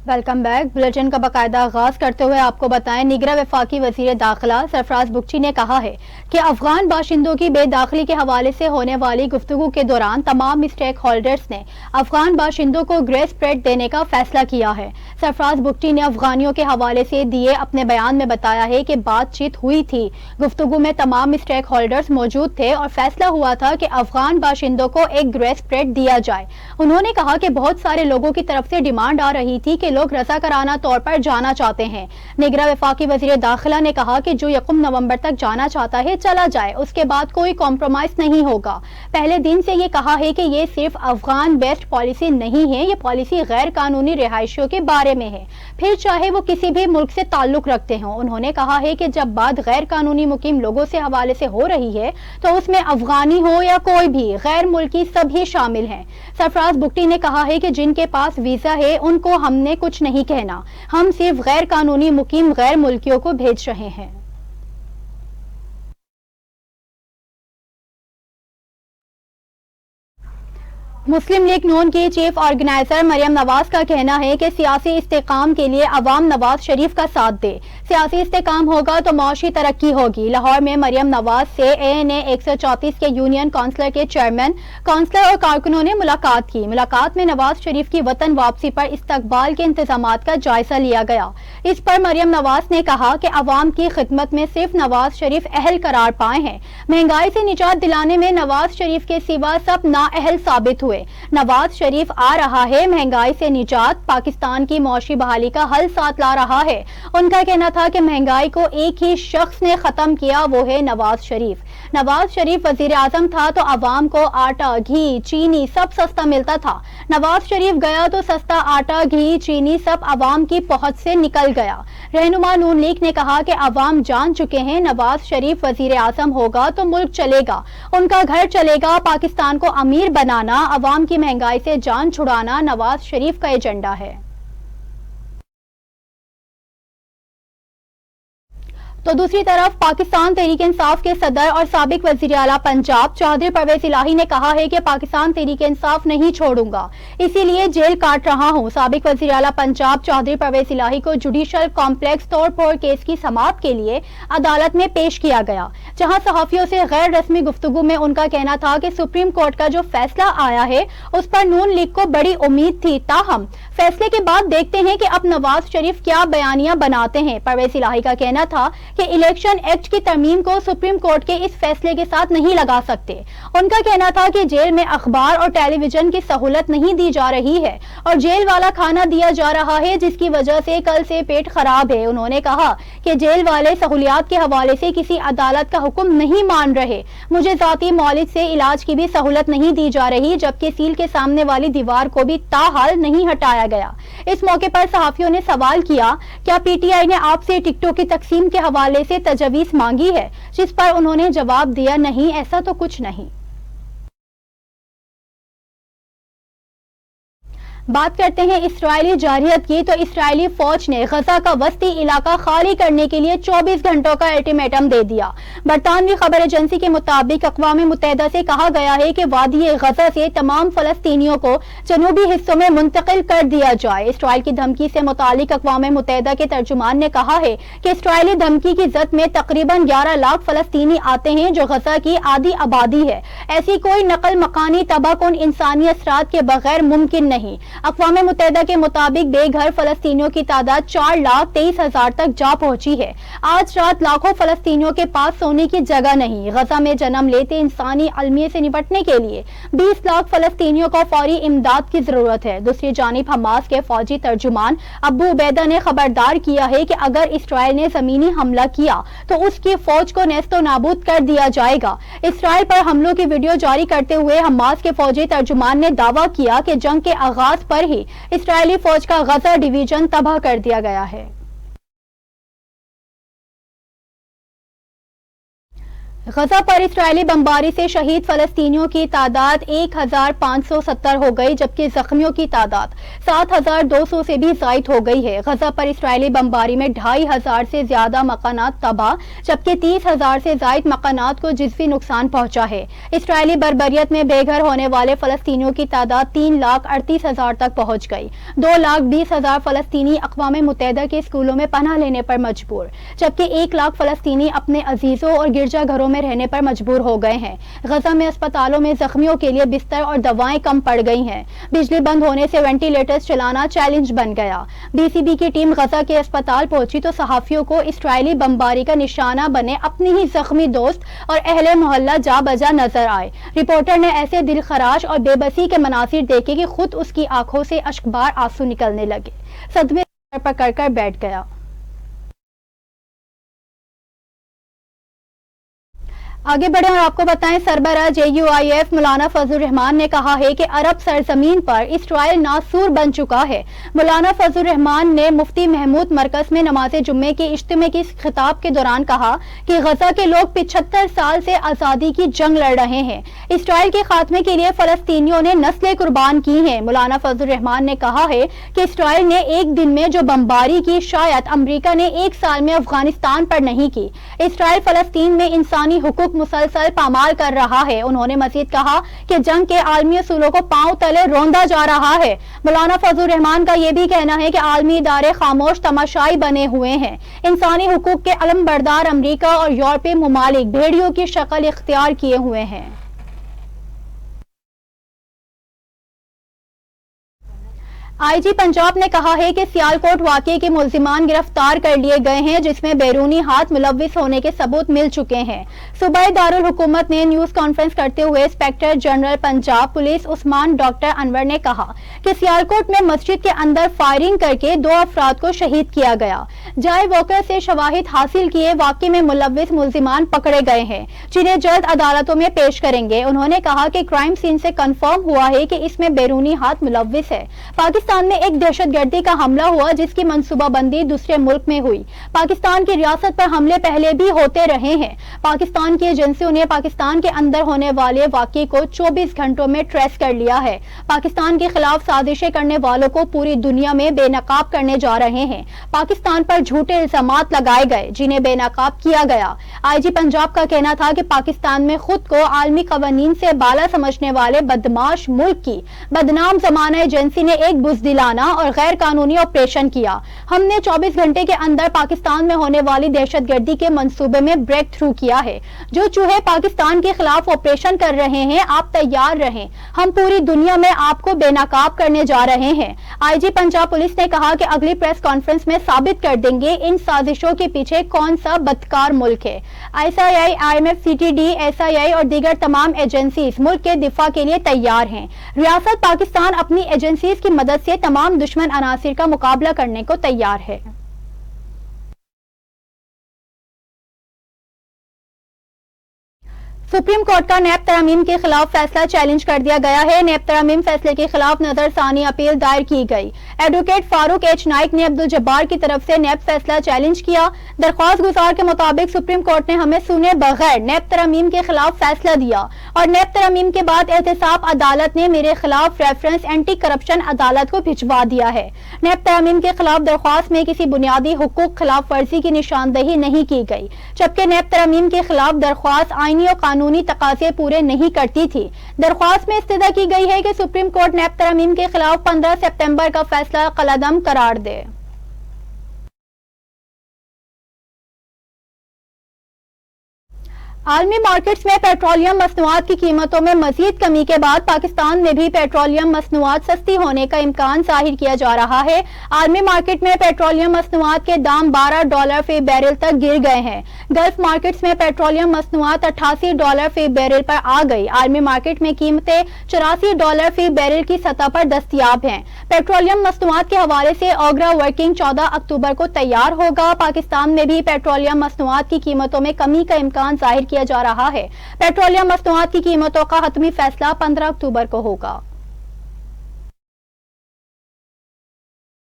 Welcome back. Bulletin کا باقاعدہ آغاز کرتے ہوئے آپ کو بتائیں، نگراں وفاقی وزیر داخلہ سرفراز بگٹی نے کہا ہے کہ افغان باشندوں کی بے داخلی کے حوالے سے ہونے والی گفتگو کے دوران تمام اسٹیک ہولڈرز نے افغان باشندوں کو گریس پیریڈ دینے کا فیصلہ کیا ہے۔ سرفراز بگٹی نے افغانیوں کے حوالے سے دیے اپنے بیان میں بتایا ہے کہ بات چیت ہوئی تھی، گفتگو میں تمام اسٹیک ہولڈرز موجود تھے اور فیصلہ ہوا تھا کہ افغان باشندوں کو ایک گریس پیریڈ دیا جائے۔ انہوں نے کہا کہ بہت سارے لوگوں کی طرف سے ڈیمانڈ آ رہی تھی کہ لوگ رضاکارانہ طور پر جانا چاہتے ہیں۔ نگراں وفاقی وزیر داخلہ نے کہا کہ جو 1 نومبر تک جانا چاہتا ہے چلا جائے، اس کے بعد کوئی کمپرومائز نہیں ہوگا۔ پہلے دن سے یہ کہا ہے کہ یہ صرف افغان بیسڈ پالیسی نہیں ہے، یہ پالیسی غیر قانونی رہائشیوں کے بارے میں ہے، پھر چاہے وہ کسی بھی ملک سے تعلق رکھتے ہوں۔ انہوں نے کہا ہے کہ جب بات غیر قانونی مقیم لوگوں سے حوالے سے ہو رہی ہے تو اس میں افغانی ہو یا کوئی بھی غیر ملکی سبھی شامل ہیں۔ سرفراز بگٹی نے کہا ہے کہ جن کے پاس ویزا ہے ان کو ہم نے کچھ نہیں کہنا، ہم صرف غیر قانونی مقیم غیر ملکیوں کو بھیج رہے ہیں۔ مسلم لیگ نون کی چیف آرگنائزر مریم نواز کا کہنا ہے کہ سیاسی استحکام کے لیے عوام نواز شریف کا ساتھ دے، سیاسی استحکام ہوگا تو معاشی ترقی ہوگی۔ لاہور میں مریم نواز سے ANA 134 کے یونین کونسلر کے چیئرمین، کونسلر اور کارکنوں نے ملاقات کی۔ ملاقات میں نواز شریف کی وطن واپسی پر استقبال کے انتظامات کا جائزہ لیا گیا۔ اس پر مریم نواز نے کہا کہ عوام کی خدمت میں صرف نواز شریف اہل قرار پائے ہیں، مہنگائی سے نجات دلانے میں نواز شریف کے سوا سب نااہل ثابت ہوئے۔ نواز شریف آ رہا ہے مہنگائی سے نجات، پاکستان کی معاشی بحالی کا حل ساتھ لا رہا ہے۔ ان کا کہنا تھا کہ مہنگائی کو ایک ہی شخص نے ختم کیا، وہ ہے نواز شریف۔ نواز شریف وزیر اعظم تھا تو عوام کو آٹا، گھی، چینی سب سستا ملتا تھا۔ نواز شریف گیا تو سستا آٹا، گھی، چینی سب عوام کی پہنچ سے نکل گیا۔ رہنما نون لیگ نے کہا کہ عوام جان چکے ہیں نواز شریف وزیر اعظم ہوگا تو ملک چلے گا، ان کا گھر چلے گا۔ پاکستان کو امیر بنانا، عوام کی مہنگائی سے جان چھڑانا نواز شریف کا ایجنڈا ہے۔ تو دوسری طرف پاکستان تحریک انصاف کے صدر اور سابق وزیر اعلیٰ پنجاب چودھری پرویز الہی نے کہا ہے کہ پاکستان تحریک انصاف نہیں چھوڑوں گا، اسی لیے جیل کاٹ رہا ہوں۔ سابق وزیر اعلیٰ پنجاب چودھری پرویز الہی کو جوڈیشل کمپلیکس توڑ پھوڑ کیس کی سماعت کے لیے عدالت میں پیش کیا گیا، جہاں صحافیوں سے غیر رسمی گفتگو میں ان کا کہنا تھا کہ سپریم کورٹ کا جو فیصلہ آیا ہے اس پر نون لیگ کو بڑی امید تھی، تاہم فیصلے کے بعد دیکھتے ہیں کہ اب نواز شریف کیا بیانیہ بناتے ہیں۔ پرویز الہی کا کہنا تھا کہ الیکشن ایکٹ کی ترمیم کو سپریم کورٹ کے اس فیصلے کے ساتھ نہیں لگا سکتے۔ ان کا کہنا تھا کہ جیل میں اخبار اور ٹیلی ویژن کی سہولت نہیں دی جا رہی ہے اور جیل والا کھانا دیا جا رہا ہے، جس کی وجہ سے کل سے پیٹ خراب ہے۔ انہوں نے کہا کہ جیل والے سہولیات کے حوالے سے کسی عدالت کا حکم نہیں مان رہے، مجھے ذاتی معالج سے علاج کی بھی سہولت نہیں دی جا رہی، جبکہ سیل کے سامنے والی دیوار کو بھی تاحال نہیں ہٹایا گیا۔ اس موقع پر صحافیوں نے سوال کیا، کیا پی ٹی آئی نے آپ سے ٹکٹوں کی تقسیم کے حوالے سے تجویز مانگی ہے، جس پر انہوں نے جواب دیا، نہیں، ایسا تو کچھ نہیں۔ بات کرتے ہیں اسرائیلی جارحیت کی، تو اسرائیلی فوج نے غزہ کا وسطی علاقہ خالی کرنے کے لیے 24 گھنٹوں کا الٹیمیٹم دے دیا۔ برطانوی خبر ایجنسی کے مطابق اقوام متحدہ سے کہا گیا ہے کہ وادی غزہ سے تمام فلسطینیوں کو جنوبی حصوں میں منتقل کر دیا جائے۔ اسرائیل کی دھمکی سے متعلق اقوام متحدہ کے ترجمان نے کہا ہے کہ اسرائیلی دھمکی کی زد میں تقریباً 11 لاکھ فلسطینی آتے ہیں، جو غزہ کی آدھی آبادی ہے۔ ایسی کوئی نقل مکانی تباہ کن انسانی اثرات کے بغیر ممکن نہیں۔ اقوام متحدہ کے مطابق بے گھر فلسطینیوں کی تعداد 4,23,000 تک جا پہنچی ہے۔ آج رات لاکھوں فلسطینیوں کے پاس سونے کی جگہ نہیں۔ غزہ میں جنم لیتے انسانی المیے سے نپٹنے کے لیے 20 لاکھ فلسطینیوں کو فوری امداد کی ضرورت ہے۔ دوسری جانب حماس کے فوجی ترجمان ابو عبیدہ نے خبردار کیا ہے کہ اگر اسرائیل نے زمینی حملہ کیا تو اس کی فوج کو نیست و نابود کر دیا جائے گا۔ اسرائیل پر حملوں کی ویڈیو جاری کرتے ہوئے حماس کے فوجی ترجمان نے دعویٰ کیا کہ جنگ کے آغاز پر ہی اسرائیلی فوج کا غزہ ڈویژن تباہ کر دیا گیا ہے۔ غزہ پر اسرائیلی بمباری سے شہید فلسطینیوں کی تعداد 1570 ہو گئی، جبکہ زخمیوں کی تعداد 7200 سے بھی زائد ہو گئی ہے۔ غزہ پر اسرائیلی بمباری میں 2500 سے زیادہ مکانات تباہ، جبکہ 30,000 سے زائد مکانات کو جزوی نقصان پہنچا ہے۔ اسرائیلی بربریت میں بے گھر ہونے والے فلسطینیوں کی تعداد 3,38,000 تک پہنچ گئی۔ 2,20,000 فلسطینی اقوام متحدہ کے اسکولوں میں پناہ لینے پر مجبور، جبکہ 1 لاکھ فلسطینی اپنے عزیزوں اور گرجا گھروں میں رہنے پر مجبور ہو گئے ہیں۔ غزہ میں اسپتالوں میں زخمیوں کے لیے بستر اور دوائیں کم پڑ گئی ہیں۔ بجلی بند ہونے سے وینٹیلیٹرز چلانا چیلنج بن گیا۔ بی سی بی کی ٹیم غزہ کے اسپتال پہنچی تو صحافیوں کو اسرائیلی بمباری کا نشانہ بنے اپنی ہی زخمی دوست اور اہل محلہ جا بجا نظر آئے۔ رپورٹر نے ایسے دل خراش اور بے بسی کے مناظر دیکھے کہ خود اس کی آنکھوں سے اشکبار آنسو نکلنے لگے۔ صدمے سر پر کر کر بیٹھ گیا۔ آگے بڑھیں اور آپ کو بتائیں، سربراہ JUIF مولانا فضل الرحمان نے کہا ہے کہ عرب سرزمین پر اسرائیل ناسور بن چکا ہے۔ مولانا فضل الرحمان نے مفتی محمود مرکز میں نماز جمعے کے اجتماع کی خطاب کے دوران کہا کہ غزہ کے لوگ 75 سال سے آزادی کی جنگ لڑ رہے ہیں۔ اسرائیل کے خاتمے کے لیے فلسطینیوں نے نسلیں قربان کی ہیں۔ مولانا فضل الرحمان نے کہا ہے کہ اسرائیل نے ایک دن میں جو بمباری کی، شاید امریکہ نے 1 سال میں افغانستان پر نہیں کی۔ اسرائیل فلسطین میں انسانی حقوق مسلسل پامال کر رہا ہے۔ انہوں نے مزید کہا کہ جنگ کے عالمی اصولوں کو پاؤں تلے روندا جا رہا ہے۔ مولانا فضل الرحمان کا یہ بھی کہنا ہے کہ عالمی ادارے خاموش تماشائی بنے ہوئے ہیں۔ انسانی حقوق کے علم بردار امریکہ اور یورپی ممالک بھیڑیوں کی شکل اختیار کیے ہوئے ہیں۔ IG پنجاب نے کہا ہے کہ سیالکوٹ واقعے کے ملزمان گرفتار کر لیے گئے ہیں، جس میں بیرونی ہاتھ ملوث ہونے کے ثبوت مل چکے ہیں۔ صوبائی دارالحکومت نے نیوز کانفرنس کرتے ہوئے انسپکٹر جنرل پنجاب پولیس عثمان ڈاکٹر انور نے کہا کہ سیالکوٹ میں مسجد کے اندر فائرنگ کر کے 2 افراد کو شہید کیا گیا۔ جائے واقعہ سے شواہد حاصل کیے واقعے میں ملوث ملزمان پکڑے گئے ہیں، جنہیں جلد عدالتوں میں پیش کریں گے۔ انہوں نے کہا کہ کرائم سین سے کنفرم ہوا ہے کہ اس میں بیرونی ہاتھ ملوث ہے۔ پاکستان میں ایک دہشت گردی کا حملہ ہوا جس کی منصوبہ بندی دوسرے ملک میں ہوئی۔ پاکستان کی ریاست پر حملے پہلے بھی ہوتے رہے ہیں۔ پاکستان کی ایجنسیوں نے پاکستان کے اندر ہونے والے واقعے کو 24 گھنٹوں میں ٹریس کر لیا ہے۔ پاکستان کے خلاف سازشیں کرنے والوں کو پوری دنیا میں بے نقاب کرنے جا رہے ہیں۔ پاکستان پر جھوٹے الزامات لگائے گئے جنہیں بے نقاب کیا گیا۔ IG پنجاب کا کہنا تھا کہ پاکستان میں خود کو عالمی قوانین سے بالا سمجھنے والے بدمعاش ملک کی بدنام زمانہ ایجنسی نے ایک بزدلانہ اور غیر قانونی آپریشن کیا۔ ہم نے 24 گھنٹے کے اندر پاکستان میں ہونے والی دہشت گردی کے منصوبے میں بریک تھرو کیا ہے۔ جو چوہے پاکستان کے خلاف آپریشن کر رہے ہیں، آپ تیار رہیں، ہم پوری دنیا میں آپ کو بے نقاب کرنے جا رہے ہیں۔ IG پنجاب پولیس نے کہا کہ اگلی پریس کانفرنس میں ثابت کر دیں گے ان سازشوں کے پیچھے کون سا بدکار ملک ہے۔ ISI، IMF، CTD، SII اور دیگر تمام ایجنسیز ملک کے دفاع کے لیے تیار ہیں۔ ریاست پاکستان اپنی ایجنسیز کی مدد سے تمام دشمن عناصر کا مقابلہ کرنے کو تیار ہے۔ سپریم کورٹ کا نیب ترامیم کے خلاف فیصلہ چیلنج کر دیا گیا ہے۔ نیب ترامیم فیصلے کے خلاف نظر ثانی اپیل دائر کی گئی۔ ایڈوکیٹ فاروق ایچ نائک نے عبدالجبار کی طرف سے نیب فیصلہ چیلنج کیا۔ درخواست گزار کے مطابق سپریم کورٹ نے ہمیں سنے بغیر نیب ترامیم کے خلاف فیصلہ دیا اور نیب ترامیم کے بعد احتساب عدالت نے میرے خلاف ریفرنس اینٹی کرپشن عدالت کو بھجوا دیا ہے۔ نیب ترامیم کے خلاف درخواست میں کسی بنیادی حقوق خلاف ورزی کی نشاندہی نہیں کی گئی، جبکہ نیب ترامیم کے خلاف درخواست آئینی اور قانونی تقاضے پورے نہیں کرتی تھی۔ درخواست میں استدعا کی گئی ہے کہ سپریم کورٹ نیب ترامیم کے خلاف 15 سپتمبر کا فیصلہ کالعدم قرار دے۔ عالمی مارکیٹس میں پیٹرولیم مصنوعات کی قیمتوں میں مزید کمی کے بعد پاکستان میں بھی پیٹرولیم مصنوعات سستی ہونے کا امکان ظاہر کیا جا رہا ہے۔ عالمی مارکیٹ میں پیٹرولیم مصنوعات کے دام $12 فی بیرل تک گر گئے ہیں۔ گلف مارکیٹس میں پیٹرولیم مصنوعات $88 فی بیرل پر آ گئی۔ عالمی مارکیٹ میں قیمتیں $84 فی بیرل کی سطح پر دستیاب ہیں۔ پیٹرولیم مصنوعات کے حوالے سے اوگرا ورکنگ 14 اکتوبر کو تیار ہوگا۔ پاکستان میں بھی پیٹرولیم مصنوعات کی قیمتوں میں کمی کا امکان ظاہر کیا جا رہا ہے۔ پیٹرولیم مصنوعات کی قیمتوں کا حتمی فیصلہ 15 اکتوبر کو ہوگا۔